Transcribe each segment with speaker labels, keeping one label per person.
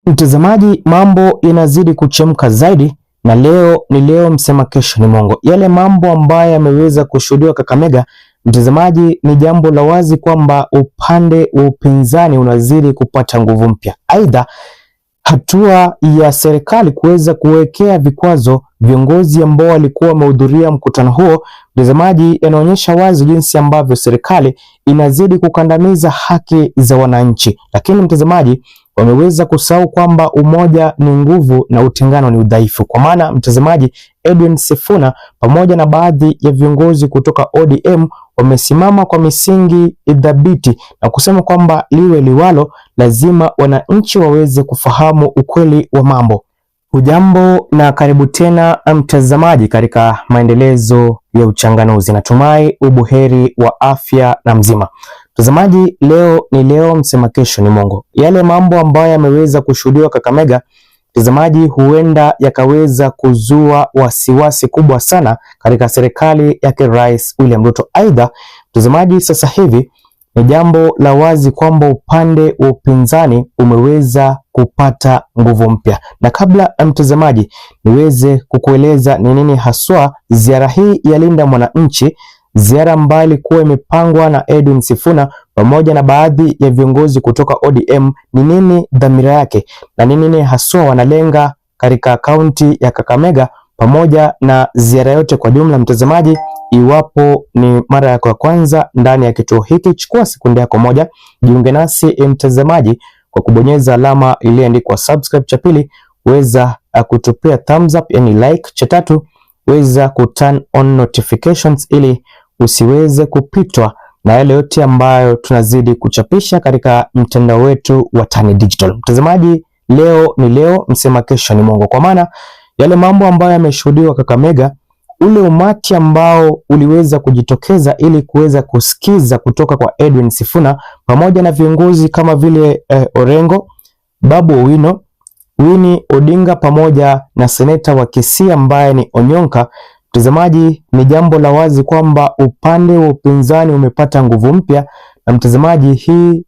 Speaker 1: Mtazamaji, mambo inazidi kuchemka zaidi na leo ni leo, msema kesho ni Mungu. Yale mambo ambayo yameweza kushuhudiwa Kakamega, mtazamaji, ni jambo la wazi kwamba upande wa upinzani unazidi kupata nguvu mpya. Aidha, hatua ya serikali kuweza kuwekea vikwazo viongozi ambao walikuwa wamehudhuria mkutano huo, mtazamaji, yanaonyesha wazi jinsi ambavyo serikali inazidi kukandamiza haki za wananchi. Lakini mtazamaji, wameweza kusahau kwamba umoja ni nguvu na utengano ni udhaifu. Kwa maana mtazamaji, Edwin Sifuna pamoja na baadhi ya viongozi kutoka ODM wamesimama kwa misingi thabiti na kusema kwamba liwe liwalo, lazima wananchi waweze kufahamu ukweli wa mambo. Hujambo na karibu tena mtazamaji katika maendelezo ya Uchanganuzi. Natumai ubuheri wa afya na mzima. Mtazamaji, leo ni leo, msema kesho ni Mungu. Yale mambo ambayo yameweza kushuhudiwa Kakamega, mtazamaji, huenda yakaweza kuzua wasiwasi kubwa sana katika serikali yake Rais William Ruto. Aidha, mtazamaji, sasa hivi ni jambo la wazi kwamba upande wa upinzani umeweza kupata nguvu mpya. Na kabla mtazamaji niweze kukueleza ni nini haswa ziara hii ya Linda Mwananchi, ziara ambayo ilikuwa imepangwa na Edwin Sifuna pamoja na baadhi ya viongozi kutoka ODM, ni nini dhamira yake na ni nini haswa wanalenga katika kaunti ya Kakamega, pamoja na ziara yote kwa jumla. Mtazamaji, iwapo ni mara yako ya kwanza ndani ya kituo hiki, chukua sekunde yako moja, jiunge nasi mtazamaji kwa kubonyeza alama iliyoandikwa subscribe. Cha pili, weza kutupia thumbs up, yani like. Cha tatu, weza kuturn on notifications ili usiweze kupitwa na yale yote ambayo tunazidi kuchapisha katika mtandao wetu wa Tani Digital. Mtazamaji, leo ni leo, msema kesho ni Mungu. Kwa maana yale mambo ambayo yameshuhudiwa Kakamega, ule umati ambao uliweza kujitokeza ili kuweza kusikiza kutoka kwa Edwin Sifuna pamoja na viongozi kama vile Orengo, Babu Owino, Winnie Odinga pamoja na seneta wa Kisii ambaye ni Onyonka. Mtazamaji, ni jambo la wazi kwamba upande wa upinzani umepata nguvu mpya, na mtazamaji, hii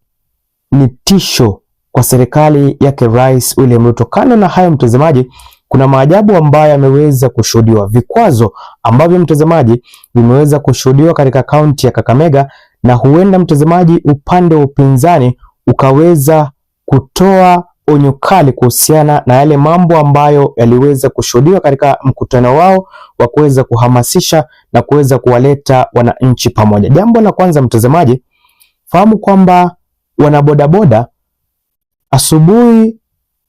Speaker 1: ni tisho kwa serikali yake Rais William Ruto. Kando na hayo mtazamaji, kuna maajabu ambayo yameweza kushuhudiwa, vikwazo ambavyo mtazamaji vimeweza kushuhudiwa katika kaunti ya Kakamega, na huenda mtazamaji upande wa upinzani ukaweza kutoa onyo kali kuhusiana na yale mambo ambayo yaliweza kushuhudiwa katika mkutano wao wa kuweza kuhamasisha na kuweza kuwaleta wananchi pamoja. Jambo la kwanza mtazamaji, fahamu kwamba wanabodaboda asubuhi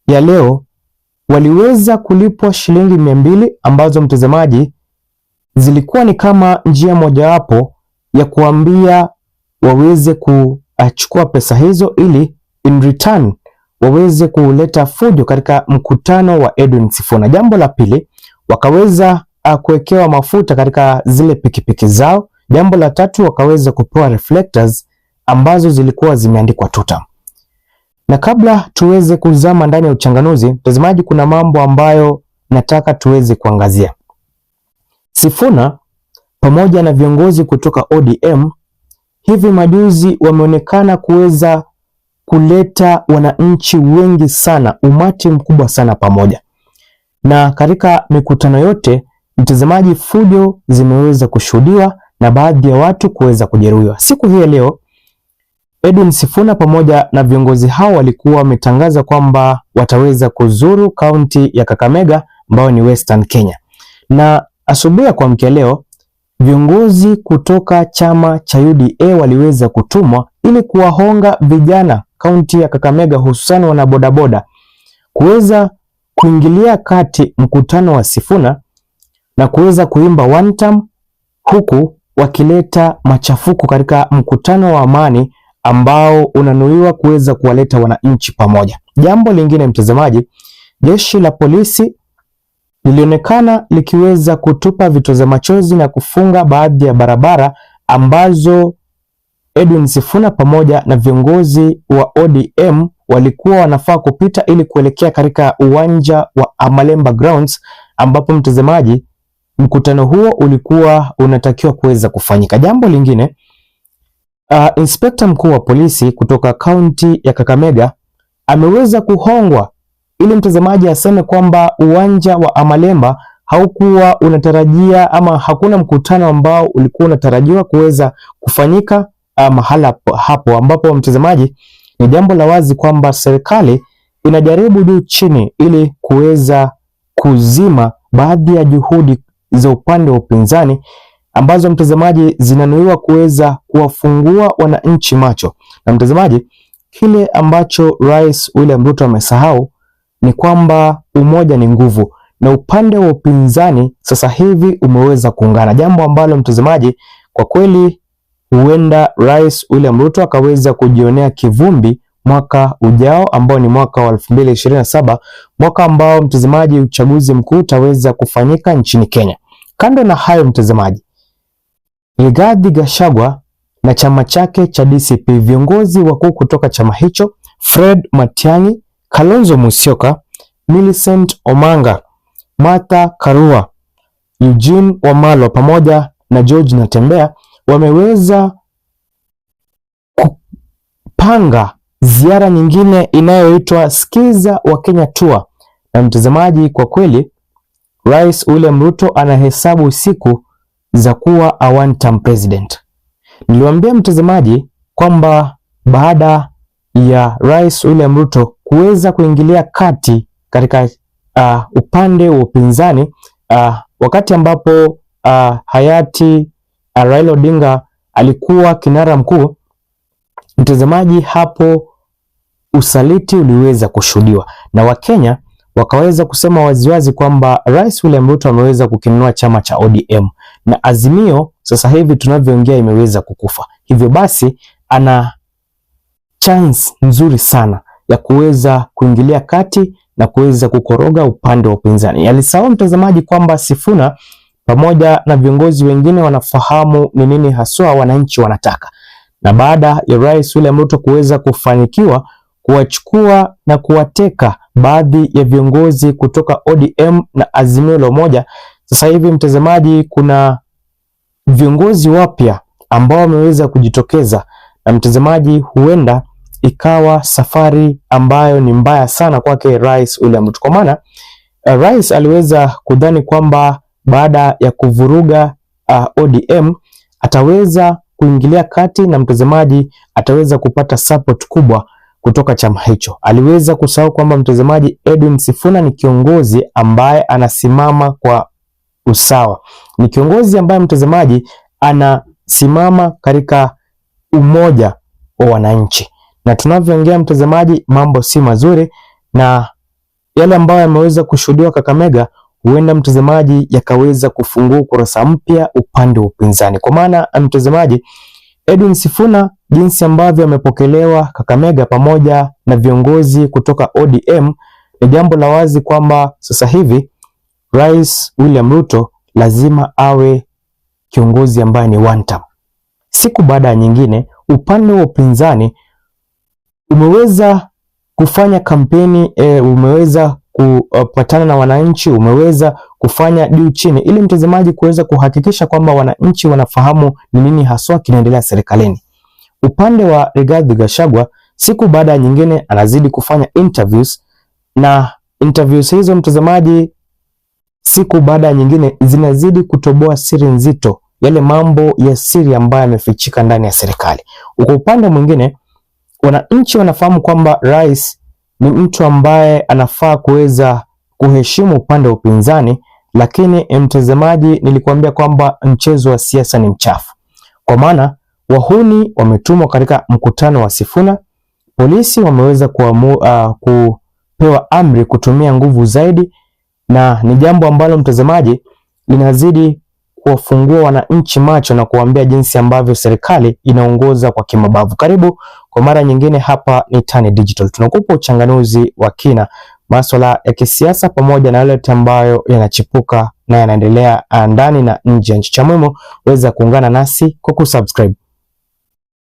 Speaker 1: ya leo waliweza kulipwa shilingi 200 ambazo mtazamaji zilikuwa ni kama njia mojawapo ya kuambia waweze kuchukua pesa hizo ili in return waweze kuleta fujo katika mkutano wa Edwin Sifuna. Jambo la pili, wakaweza kuwekewa mafuta katika zile pikipiki zao. Jambo la tatu, wakaweza kupewa reflectors ambazo zilikuwa zimeandikwa tuta. Na kabla tuweze kuzama ndani ya uchanganuzi, mtazamaji, kuna mambo ambayo nataka tuweze kuangazia. Sifuna pamoja na viongozi kutoka ODM hivi majuzi wameonekana kuweza kuleta wananchi wengi sana, umati mkubwa sana pamoja. Na katika mikutano yote mtazamaji, fujo zimeweza kushuhudiwa na baadhi ya watu kuweza kujeruhiwa. Siku hii leo Edwin Sifuna pamoja na viongozi hao walikuwa wametangaza kwamba wataweza kuzuru kaunti ya Kakamega ambayo ni Western Kenya. Na asubuhi ya kuamkia leo viongozi kutoka chama cha UDA waliweza kutumwa ili kuwahonga vijana kaunti ya Kakamega, hususan wana bodaboda, kuweza kuingilia kati mkutano wa Sifuna na kuweza kuimba one time, huku wakileta machafuko katika mkutano wa amani ambao unanuiwa kuweza kuwaleta wananchi pamoja. Jambo lingine mtazamaji, jeshi la polisi lilionekana likiweza kutupa vitoza machozi na kufunga baadhi ya barabara ambazo Edwin Sifuna pamoja na viongozi wa ODM walikuwa wanafaa kupita ili kuelekea katika uwanja wa Amalemba Grounds, ambapo mtazamaji mkutano huo ulikuwa unatakiwa kuweza kufanyika. Jambo lingine, inspekta mkuu wa polisi kutoka kaunti ya Kakamega ameweza kuhongwa ili mtazamaji aseme kwamba uwanja wa Amalemba haukuwa unatarajia ama hakuna mkutano ambao ulikuwa unatarajiwa kuweza kufanyika mahala hapo, ambapo mtazamaji, ni jambo la wazi kwamba serikali inajaribu juu chini ili kuweza kuzima baadhi ya juhudi za upande wa upinzani ambazo mtazamaji zinanuiwa kuweza kuwafungua wananchi macho. Na mtazamaji, kile ambacho Rais William Ruto amesahau ni kwamba umoja ni nguvu, na upande wa upinzani sasa hivi umeweza kuungana, jambo ambalo mtazamaji, kwa kweli huenda Rais William Ruto akaweza kujionea kivumbi mwaka ujao ambao ni mwaka wa 2027, mwaka ambao mtazamaji uchaguzi mkuu utaweza kufanyika nchini Kenya. Kando na hayo mtazamaji, Rigathi Gachagua na chama chake cha DCP, viongozi wakuu kutoka chama hicho Fred Matiang'i, Kalonzo Musyoka, Millicent Omanga, Martha Karua, Eugene Wamalwa pamoja na George Natembeya wameweza kupanga ziara nyingine inayoitwa Skiza wa Kenya Tour. Na mtazamaji, kwa kweli Rais William Ruto anahesabu siku za kuwa a one term president. Niliwaambia mtazamaji kwamba baada ya Rais William Ruto kuweza kuingilia kati katika upande wa upinzani wakati ambapo hayati Raila Odinga alikuwa kinara mkuu, mtazamaji, hapo usaliti uliweza kushuhudiwa na Wakenya wakaweza kusema waziwazi kwamba Rais William Ruto ameweza kukinunua chama cha ODM na Azimio sasa hivi tunavyoongea imeweza kukufa. Hivyo basi ana chance nzuri sana ya kuweza kuingilia kati na kuweza kukoroga upande wa upinzani. Alisahau mtazamaji kwamba Sifuna pamoja na viongozi wengine wanafahamu ni nini haswa wananchi wanataka. Na baada ya Rais William Ruto kuweza kufanikiwa kuwachukua na kuwateka baadhi ya viongozi kutoka ODM na Azimio la Umoja, sasa hivi mtazamaji, kuna viongozi wapya ambao wameweza kujitokeza, na mtazamaji, huenda ikawa safari ambayo ni mbaya sana kwake Rais William Ruto, kwa maana Rais aliweza kudhani kwamba baada ya kuvuruga ODM ataweza kuingilia kati na mtazamaji ataweza kupata support kubwa kutoka chama hicho. Aliweza kusahau kwamba mtazamaji, Edwin Sifuna ni kiongozi ambaye anasimama kwa usawa, ni kiongozi ambaye mtazamaji anasimama katika umoja wa wananchi, na tunavyoongea mtazamaji, mambo si mazuri, na yale ambayo yameweza kushuhudiwa Kakamega huenda mtazamaji yakaweza kufungua ukurasa mpya upande wa upinzani, kwa maana mtazamaji, Edwin Sifuna jinsi ambavyo amepokelewa Kakamega pamoja na viongozi kutoka ODM, ni jambo la wazi kwamba sasa hivi Rais William Ruto lazima awe kiongozi ambaye ni one term. Siku baada ya nyingine upande wa upinzani umeweza kufanya kampeni, umeweza kupatana na wananchi, umeweza kufanya juu chini ili mtazamaji kuweza kuhakikisha kwamba wananchi wanafahamu ni nini haswa kinaendelea serikalini. Upande wa Rigathi Gachagua siku baada ya nyingine anazidi kufanya interviews, na interviews hizo mtazamaji, siku baada ya nyingine zinazidi kutoboa siri nzito, yale mambo ya siri ambayo yamefichika ndani ya serikali. Kwa upande mwingine, wananchi wanafahamu kwamba rais ni mtu ambaye anafaa kuweza kuheshimu upande wa upinzani, lakini mtazamaji, nilikuambia kwamba mchezo wa siasa ni mchafu, kwa maana wahuni wametumwa katika mkutano wa Sifuna, polisi wameweza kupewa amri kutumia nguvu zaidi, na ni jambo ambalo mtazamaji linazidi kuwafungua wananchi macho na kuambia jinsi ambavyo serikali inaongoza kwa kimabavu. Karibu kwa mara nyingine, hapa ni Tan Digital. Tunakupa uchanganuzi wa kina masuala ya kisiasa pamoja na yale ambayo yanachipuka na yanaendelea ndani na nje ya nchi. Cha muhimu weza kuungana nasi kwa kusubscribe.